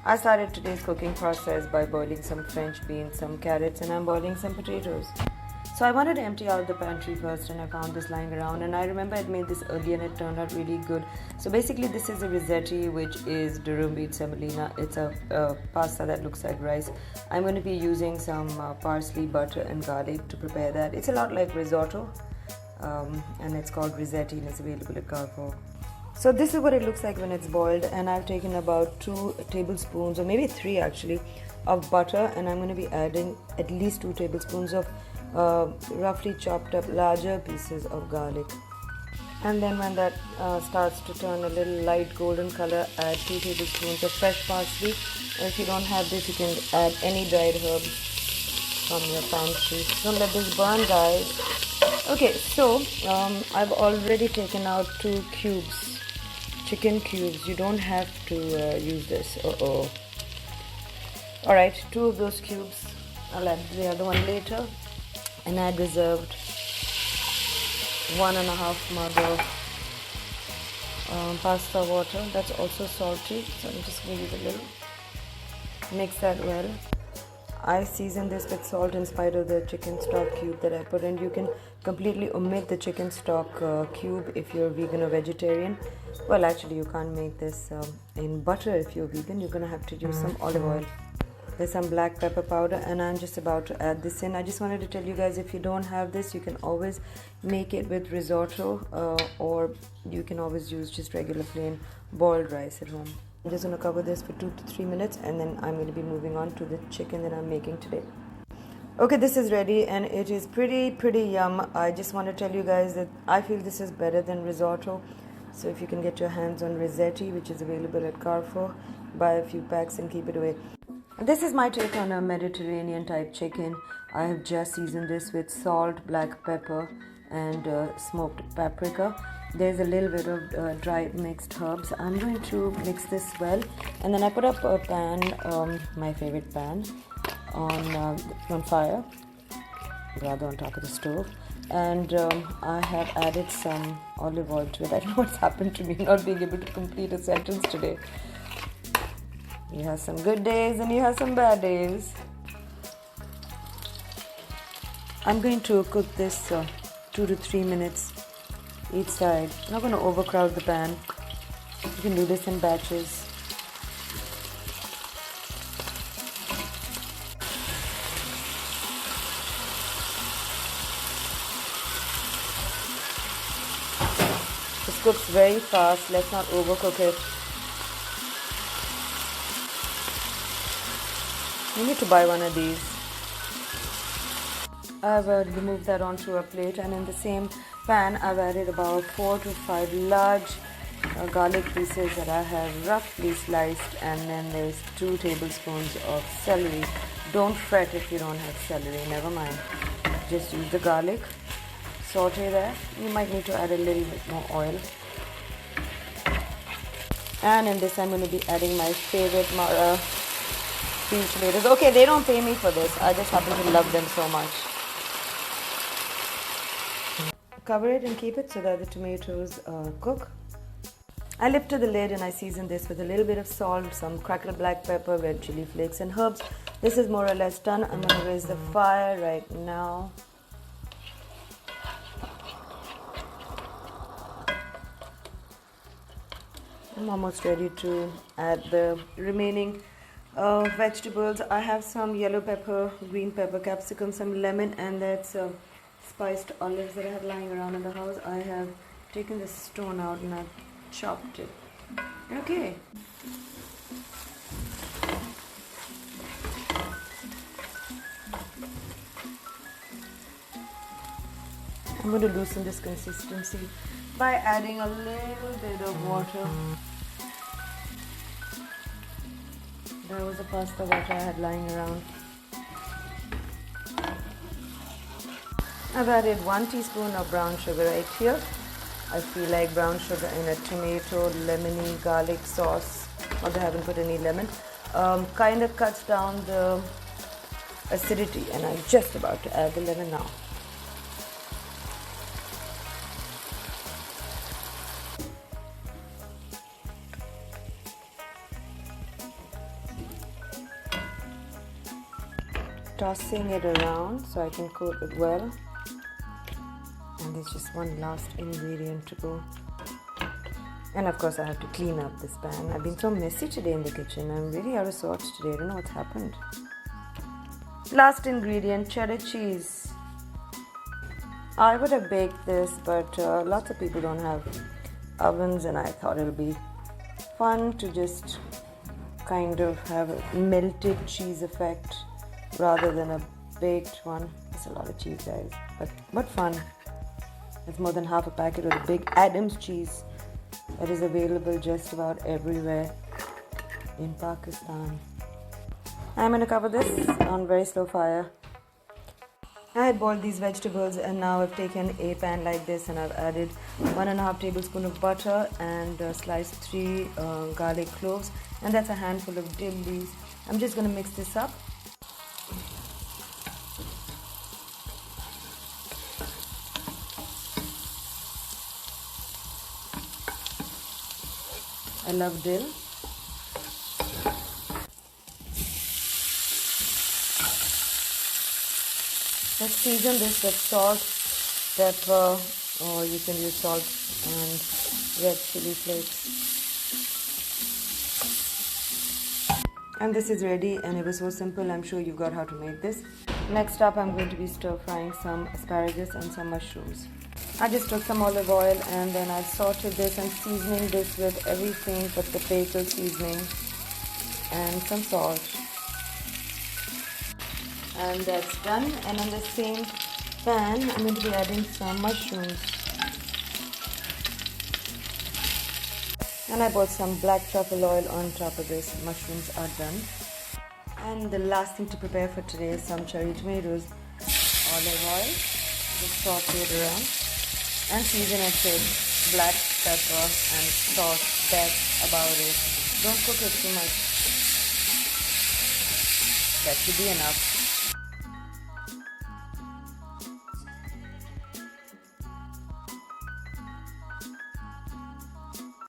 I started today's cooking process by boiling some French beans, some carrots, and I'm boiling some potatoes. So I wanted to empty out the pantry first, and I found this lying around, and I remember I'd made this earlier and it turned out really good. So basically this is a Risetti, which is durum beet semolina. It's a pasta that looks like rice. I'm going to be using some parsley, butter and garlic to prepare that. It's a lot like risotto, and it's called Risetti and it's available at Carrefour. So this is what it looks like when it's boiled, and I've taken about 2 tablespoons, or maybe 3 actually, of butter, and I'm going to be adding at least 2 tablespoons of roughly chopped up larger pieces of garlic. And then when that starts to turn a little light golden color, add 2 tablespoons of fresh parsley. If you don't have this, you can add any dried herbs from your pantry. Don't let this burn, guys. Okay, so I've already taken out 2 cubes, chicken cubes. You don't have to use this. Alright, 2 of those cubes. I'll add the other one later. And I reserved 1.5 mug of pasta water. That's also salty, so I'm just going to use a little. Mix that well. I season this with salt in spite of the chicken stock cube that I put in. You can completely omit the chicken stock cube if you're vegan or vegetarian. Well, actually you can't make this in butter if you're vegan. You're gonna have to use some olive oil. There's some black pepper powder, and I'm just about to add this in. I just wanted to tell you guys, if you don't have this, you can always make it with risotto, or you can always use just regular plain boiled rice at home. I'm just going to cover this for 2 to 3 minutes, and then I'm going to be moving on to the chicken that I'm making today. Okay, this is ready, and it is pretty yum. I just want to tell you guys that I feel this is better than risotto. So if you can get your hands on Risetti, which is available at Carrefour, buy a few packs and keep it away. This is my take on a Mediterranean type chicken. I have just seasoned this with salt, black pepper and smoked paprika. There's a little bit of dried mixed herbs. I'm going to mix this well, and then I put up a pan, my favorite pan, on fire, rather on top of the stove, and I have added some olive oil to it. I don't know what's happened to me not being able to complete a sentence today. You have some good days and you have some bad days. I'm going to cook this 2 to 3 minutes each side. I'm not going to overcrowd the pan. You can do this in batches. This cooks very fast. Let's not overcook it. You need to buy one of these. I've removed that onto a plate, and in the same pan I've added about 4 to 5 large garlic pieces that I have roughly sliced, and then there's 2 tablespoons of celery. Don't fret if you don't have celery, never mind. Just use the garlic, saute that. You might need to add a little bit more oil. And in this I'm going to be adding my favorite peach tomatoes. Okay, they don't pay me for this. I just happen to love them so much. Cover it and keep it so that the tomatoes cook. I lifted the lid and I seasoned this with a little bit of salt, some crackled black pepper, red chili flakes and herbs. This is more or less done. I'm going to raise the fire right now. I'm almost ready to add the remaining vegetables. I have some yellow pepper, green pepper, capsicum, some lemon, and that's spiced olives that I have lying around in the house. I have taken the stone out and I've chopped it. Okay. I'm going to loosen this consistency by adding a little bit of water. There was a pasta water I had lying around. I've added 1 teaspoon of brown sugar right here. I feel like brown sugar in a tomato, lemony, garlic sauce. Although I haven't put any lemon. Kind of cuts down the acidity, and I'm just about to add the lemon now. tossing it around so I can coat it well. And there's just one last ingredient to go. And of course I have to clean up this pan. I've been so messy today in the kitchen. I'm really out of sorts today. I don't know what's happened. Last ingredient, cheddar cheese. I would have baked this, but lots of people don't have ovens, and I thought it would be fun to just kind of have a melted cheese effect rather than a baked one. It's a lot of cheese, guys, but fun. It's more than half a packet of the big Adams cheese that is available just about everywhere in Pakistan. I'm going to cover this on very slow fire. I had boiled these vegetables, and now I've taken a pan like this and I've added 1.5 tablespoons of butter and sliced 3 garlic cloves, and that's a handful of dill leaves. I'm just going to mix this up. I love dill. Let's season this with salt, pepper, or you can use salt and red chili flakes. And this is ready, and it was so simple. I'm sure you've got how to make this. Next up, I'm going to be stir frying some asparagus and some mushrooms. I just took some olive oil and then I sauteed this and seasoning this with everything but the basil seasoning and some salt. And that's done. And on the same pan, I'm going to be adding some mushrooms. And I bought some black truffle oil on top of this. Mushrooms are done. And the last thing to prepare for today is some cherry tomatoes. Olive oil, just saute it around, and season it with black pepper and salt. That's about it. Don't cook it too much. That should be enough.